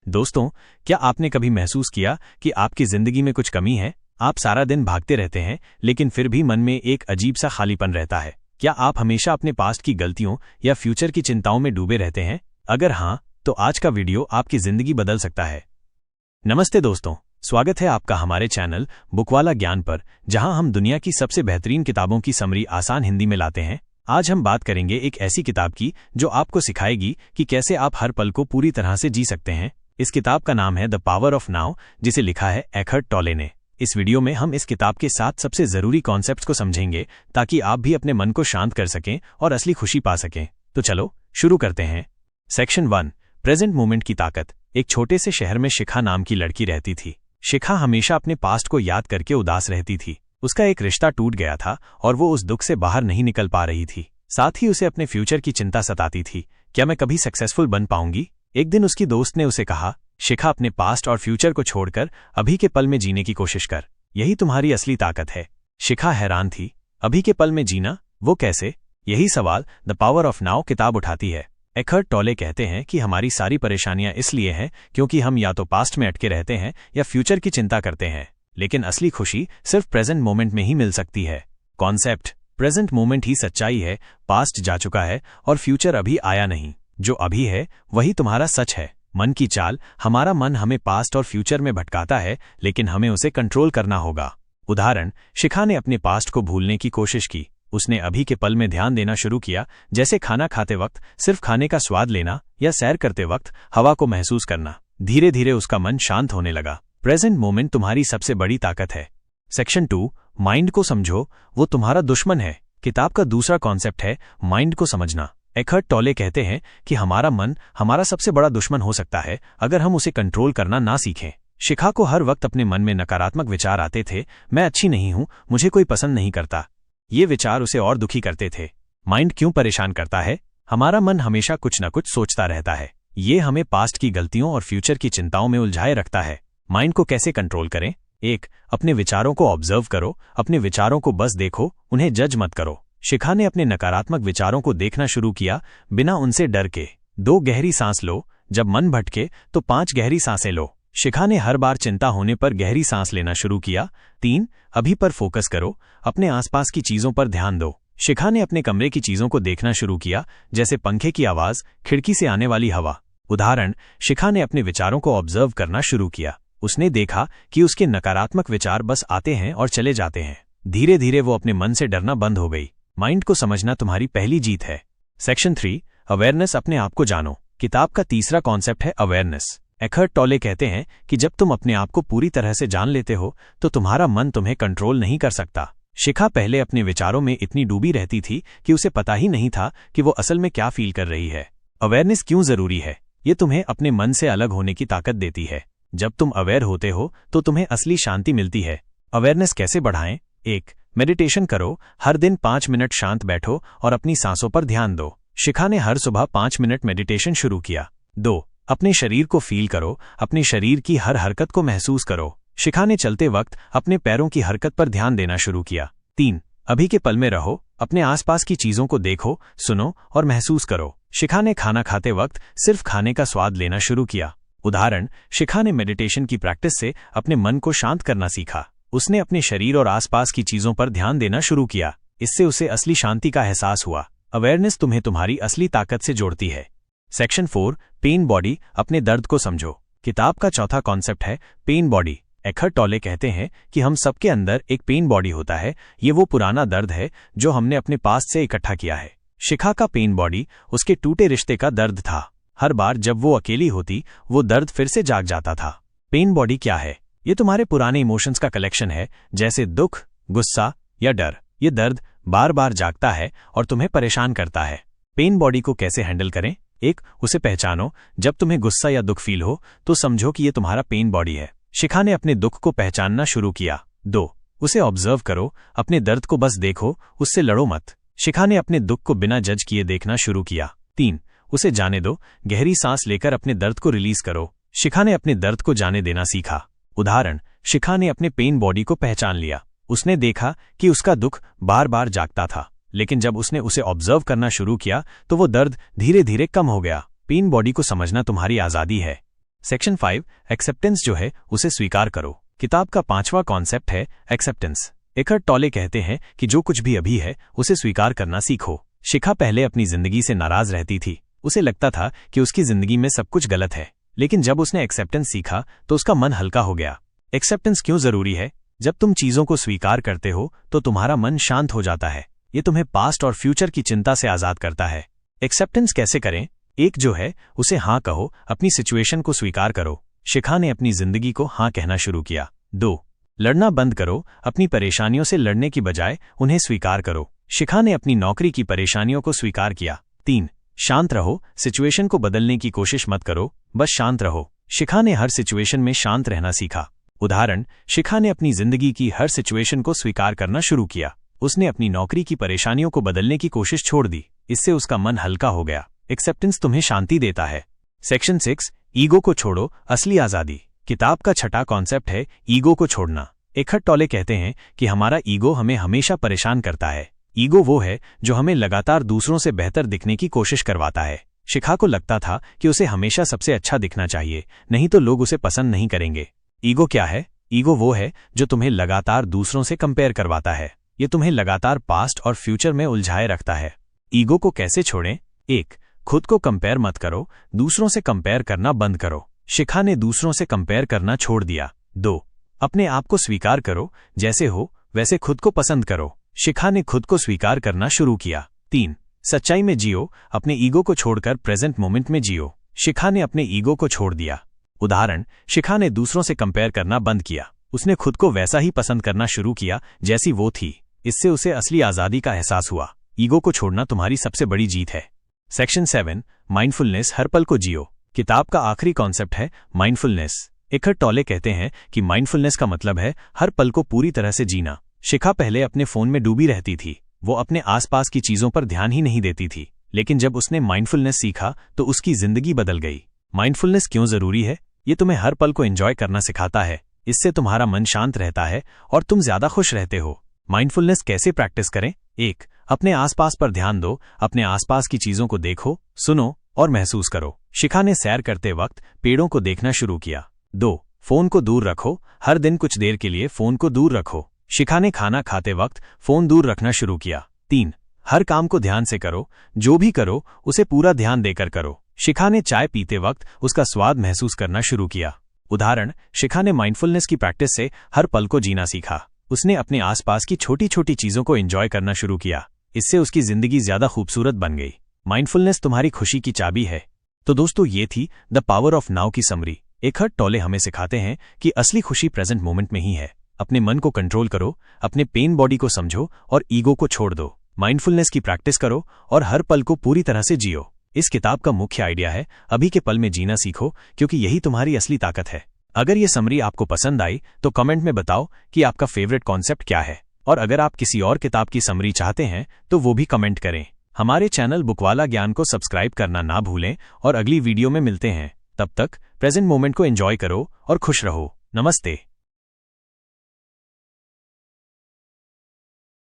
दोस्तों, क्या आपने कभी महसूस किया कि आपकी जिंदगी में कुछ कमी है? आप सारा दिन भागते रहते हैं, लेकिन फिर भी मन में एक अजीब सा खालीपन रहता है। क्या आप हमेशा अपने पास्ट की गलतियों या फ्यूचर की चिंताओं में डूबे रहते हैं? अगर हाँ, तो आज का वीडियो आपकी जिंदगी बदल सकता है। नमस्ते दोस्तों, स्वागत है आपका हमारे चैनल बुकवाला ज्ञान पर, जहां हम दुनिया की सबसे बेहतरीन किताबों की समरी आसान हिंदी में लाते हैं। आज हम बात करेंगे एक ऐसी किताब की जो आपको सिखाएगी कि कैसे आप हर पल को पूरी तरह से जी सकते हैं। इस किताब का नाम है द पावर ऑफ नाउ, जिसे लिखा है एखर्ट टोले ने। इस वीडियो में हम इस किताब के 7 सबसे जरूरी कॉन्सेप्ट्स को समझेंगे, ताकि आप भी अपने मन को शांत कर सकें और असली खुशी पा सकें। तो चलो शुरू करते हैं। सेक्शन 1, प्रेजेंट मोमेंट की ताकत। एक छोटे से शहर में शिखा नाम की लड़की रहती थी। शिखा हमेशा अपने पास्ट को याद करके उदास रहती थी। उसका एक रिश्ता टूट गया था और वो उस दुख से बाहर नहीं निकल पा रही थी। साथ ही उसे अपने फ्यूचर की चिंता सताती थी। क्या मैं कभी सक्सेसफुल बन पाऊंगी? एक दिन उसकी दोस्त ने उसे कहा, शिखा, अपने पास्ट और फ्यूचर को छोड़कर अभी के पल में जीने की कोशिश कर। यही तुम्हारी असली ताकत है। शिखा हैरान थी। अभी के पल में जीना? वो कैसे? यही सवाल द पावर ऑफ नाउ किताब उठाती है। एखर्ट टोले कहते हैं कि हमारी सारी परेशानियां इसलिए हैं क्योंकि हम या तो पास्ट में अटके रहते हैं या फ्यूचर की चिंता करते हैं। लेकिन असली खुशी सिर्फ प्रेजेंट मोमेंट में ही मिल सकती है। कॉन्सेप्ट: प्रेजेंट मोमेंट ही सच्चाई है। पास्ट जा चुका है और फ्यूचर अभी आया नहीं। जो अभी है वही तुम्हारा सच है। मन की चाल: हमारा मन हमें पास्ट और फ्यूचर में भटकाता है, लेकिन हमें उसे कंट्रोल करना होगा। उदाहरण: शिखा ने अपने पास्ट को भूलने की कोशिश की। उसने अभी के पल में ध्यान देना शुरू किया, जैसे खाना खाते वक्त सिर्फ खाने का स्वाद लेना या सैर करते वक्त हवा को महसूस करना। धीरे धीरे उसका मन शांत होने लगा। प्रेजेंट मोमेंट तुम्हारी सबसे बड़ी ताकत है। सेक्शन 2, माइंड को समझो, वो तुम्हारा दुश्मन है। किताब का दूसरा कॉन्सेप्ट है माइंड को समझना। एखर्ट टोले कहते हैं कि हमारा मन हमारा सबसे बड़ा दुश्मन हो सकता है अगर हम उसे कंट्रोल करना ना सीखें। शिखा को हर वक्त अपने मन में नकारात्मक विचार आते थे। मैं अच्छी नहीं हूं, मुझे कोई पसंद नहीं करता। ये विचार उसे और दुखी करते थे। माइंड क्यों परेशान करता है? हमारा मन हमेशा कुछ न कुछ सोचता रहता है। ये हमें पास्ट की गलतियों और फ्यूचर की चिंताओं में उलझाए रखता है। माइंड को कैसे कंट्रोल करें? 1, अपने विचारों को ऑब्जर्व करो। अपने विचारों को बस देखो, उन्हें जज मत करो। शिखा ने अपने नकारात्मक विचारों को देखना शुरू किया, बिना उनसे डर के। 2, गहरी सांस लो। जब मन भटके तो 5 गहरी सांसें लो। शिखा ने हर बार चिंता होने पर गहरी सांस लेना शुरू किया। 3, अभी पर फोकस करो। अपने आसपास की चीजों पर ध्यान दो। शिखा ने अपने कमरे की चीजों को देखना शुरू किया, जैसे पंखे की आवाज, खिड़की से आने वाली हवा। उदाहरण: शिखा ने अपने विचारों को ऑब्जर्व करना शुरू किया। उसने देखा कि उसके नकारात्मक विचार बस आते हैं और चले जाते हैं। धीरे धीरे वो अपने मन से डरना बंद हो गई। माइंड को समझना तुम्हारी पहली जीत है। सेक्शन 3, अवेयरनेस, अपने आप को जानो। किताब का तीसरा कॉन्सेप्ट है अवेयरनेस। एखर्ट टोले कहते हैं कि जब तुम अपने आप को पूरी तरह से जान लेते हो तो तुम्हारा मन तुम्हें कंट्रोल नहीं कर सकता। शिखा पहले अपने विचारों में इतनी डूबी रहती थी कि उसे पता ही नहीं था कि वो असल में क्या फील कर रही है। अवेयरनेस क्यों जरूरी है? ये तुम्हें अपने मन से अलग होने की ताकत देती है। जब तुम अवेयर होते हो तो तुम्हें असली शांति मिलती है। अवेयरनेस कैसे बढ़ाएं? 1, मेडिटेशन करो। हर दिन 5 मिनट शांत बैठो और अपनी सांसों पर ध्यान दो। शिखा ने हर सुबह 5 मिनट मेडिटेशन शुरू किया। 2, अपने शरीर को फील करो। अपने शरीर की हर हरकत को महसूस करो। शिखा ने चलते वक्त अपने पैरों की हरकत पर ध्यान देना शुरू किया। 3, अभी के पल में रहो। अपने आसपास की चीजों को देखो, सुनो और महसूस करो। शिखा ने खाना खाते वक्त सिर्फ खाने का स्वाद लेना शुरू किया। उदाहरण: शिखा ने मेडिटेशन की प्रैक्टिस से अपने मन को शांत करना सीखा। उसने अपने शरीर और आसपास की चीजों पर ध्यान देना शुरू किया। इससे उसे असली शांति का एहसास हुआ। अवेयरनेस तुम्हें तुम्हारी असली ताकत से जोड़ती है। सेक्शन 4, पेन बॉडी, अपने दर्द को समझो। किताब का चौथा कॉन्सेप्ट है पेन बॉडी। एखर्ट टोले कहते हैं कि हम सबके अंदर एक पेन बॉडी होता है। ये वो पुराना दर्द है जो हमने अपने पास्ट से इकट्ठा किया है। शिखा का पेन बॉडी उसके टूटे रिश्ते का दर्द था। हर बार जब वो अकेली होती, वो दर्द फिर से जाग जाता था। पेन बॉडी क्या है? ये तुम्हारे पुराने इमोशंस का कलेक्शन है, जैसे दुख, गुस्सा या डर। ये दर्द बार बार जागता है और तुम्हें परेशान करता है। पेन बॉडी को कैसे हैंडल करें? 1, उसे पहचानो। जब तुम्हें गुस्सा या दुख फील हो तो समझो कि ये तुम्हारा पेन बॉडी है। शिखा ने अपने दुख को पहचानना शुरू किया। 2, उसे ऑब्जर्व करो। अपने दर्द को बस देखो, उससे लड़ो मत। शिखा ने अपने दुख को बिना जज किए देखना शुरू किया। 3, उसे जाने दो। गहरी सांस लेकर अपने दर्द को रिलीज करो। शिखा ने अपने दर्द को जाने देना सीखा। उदाहरण: शिखा ने अपने पेन बॉडी को पहचान लिया। उसने देखा कि उसका दुख बार बार जागता था, लेकिन जब उसने उसे ऑब्जर्व करना शुरू किया तो वो दर्द धीरे धीरे कम हो गया। पेन बॉडी को समझना तुम्हारी आजादी है। सेक्शन 5 एक्सेप्टेंस जो है उसे स्वीकार करो। किताब का 5वां कॉन्सेप्ट है एक्सेप्टेंस। एकहर्ट टोले कहते हैं कि जो कुछ भी अभी है उसे स्वीकार करना सीखो। शिखा पहले अपनी जिंदगी से नाराज रहती थी। उसे लगता था कि उसकी जिंदगी में सब कुछ गलत है, लेकिन जब उसने एक्सेप्टेंस सीखा तो उसका मन हल्का हो गया। एक्सेप्टेंस क्यों जरूरी है? जब तुम चीजों को स्वीकार करते हो तो तुम्हारा मन शांत हो जाता है। ये तुम्हें पास्ट और फ्यूचर की चिंता से आजाद करता है। एक्सेप्टेंस कैसे करें? एक जो है उसे हाँ कहो, अपनी सिचुएशन को स्वीकार करो। शिखा ने अपनी जिंदगी को हाँ कहना शुरू किया। 2 लड़ना बंद करो, अपनी परेशानियों से लड़ने की बजाय उन्हें स्वीकार करो। शिखा ने अपनी नौकरी की परेशानियों को स्वीकार किया। 3 शांत रहो, सिचुएशन को बदलने की कोशिश मत करो, बस शांत रहो। शिखा ने हर सिचुएशन में शांत रहना सीखा। उदाहरण, शिखा ने अपनी जिंदगी की हर सिचुएशन को स्वीकार करना शुरू किया। उसने अपनी नौकरी की परेशानियों को बदलने की कोशिश छोड़ दी। इससे उसका मन हल्का हो गया। एक्सेप्टेंस तुम्हें शांति देता है। सेक्शन 6 ईगो को छोड़ो, असली आजादी। किताब का 6वां कॉन्सेप्ट है ईगो को छोड़ना। एकहर्ट टोले कहते हैं कि हमारा ईगो हमें हमेशा परेशान करता है। ईगो वो है जो हमें लगातार दूसरों से बेहतर दिखने की कोशिश करवाता है। शिखा को लगता था कि उसे हमेशा सबसे अच्छा दिखना चाहिए, नहीं तो लोग उसे पसंद नहीं करेंगे। ईगो क्या है? ईगो वो है जो तुम्हें लगातार दूसरों से कंपेयर करवाता है। ये तुम्हें लगातार पास्ट और फ्यूचर में उलझाए रखता है। ईगो को कैसे छोड़ें? 1 खुद को कंपेयर मत करो, दूसरों से कंपेयर करना बंद करो। शिखा ने दूसरों से कंपेयर करना छोड़ दिया। 2 अपने आप को स्वीकार करो, जैसे हो वैसे खुद को पसंद करो। शिखा ने खुद को स्वीकार करना शुरू किया। 3 सच्चाई में जियो, अपने ईगो को छोड़कर प्रेजेंट मोमेंट में जियो। शिखा ने अपने ईगो को छोड़ दिया। उदाहरण, शिखा ने दूसरों से कंपेयर करना बंद किया। उसने खुद को वैसा ही पसंद करना शुरू किया जैसी वो थी। इससे उसे असली आजादी का एहसास हुआ। ईगो को छोड़ना तुम्हारी सबसे बड़ी जीत है। सेक्शन 7 माइंडफुलनेस, हर पल को जियो। किताब का आखिरी कॉन्सेप्ट है माइंडफुलनेस। एकहर्ट टोले कहते हैं कि माइंडफुलनेस का मतलब है हर पल को पूरी तरह से जीना। शिखा पहले अपने फोन में डूबी रहती थी। वो अपने आसपास की चीजों पर ध्यान ही नहीं देती थी, लेकिन जब उसने माइंडफुलनेस सीखा तो उसकी जिंदगी बदल गई। माइंडफुलनेस क्यों जरूरी है? ये तुम्हें हर पल को एंजॉय करना सिखाता है। इससे तुम्हारा मन शांत रहता है और तुम ज्यादा खुश रहते हो। माइंडफुलनेस कैसे प्रैक्टिस करें? 1 अपने आसपास पर ध्यान दो, अपने आसपास की चीजों को देखो, सुनो और महसूस करो। शिखा ने सैर करते वक्त पेड़ों को देखना शुरू किया। 2 फोन को दूर रखो, हर दिन कुछ देर के लिए फोन को दूर रखो। शिखा ने खाना खाते वक्त फोन दूर रखना शुरू किया। 3 हर काम को ध्यान से करो, जो भी करो उसे पूरा ध्यान देकर करो। शिखा ने चाय पीते वक्त उसका स्वाद महसूस करना शुरू किया। उदाहरण, शिखा ने माइंडफुलनेस की प्रैक्टिस से हर पल को जीना सीखा। उसने अपने आसपास की छोटी छोटी चीजों को एंजॉय करना शुरू किया। इससे उसकी जिंदगी ज्यादा खूबसूरत बन गई। माइंडफुलनेस तुम्हारी खुशी की चाबी है। तो दोस्तों, ये थी द पावर ऑफ नाउ की समरी। एकहर्ट टोले हमें सिखाते हैं कि असली खुशी प्रेजेंट मोमेंट में ही है। अपने मन को कंट्रोल करो, अपने पेन बॉडी को समझो और ईगो को छोड़ दो। माइंडफुलनेस की प्रैक्टिस करो और हर पल को पूरी तरह से जियो। इस किताब का मुख्य आइडिया है अभी के पल में जीना सीखो, क्योंकि यही तुम्हारी असली ताकत है। अगर ये समरी आपको पसंद आई तो कमेंट में बताओ कि आपका फेवरेट कॉन्सेप्ट क्या है, और अगर आप किसी और किताब की समरी चाहते हैं तो वो भी कमेंट करें। हमारे चैनल बुकवाला ज्ञान को सब्सक्राइब करना ना भूलें और अगली वीडियो में मिलते हैं। तब तक प्रेजेंट मोमेंट को एंजॉय करो और खुश रहो। नमस्ते।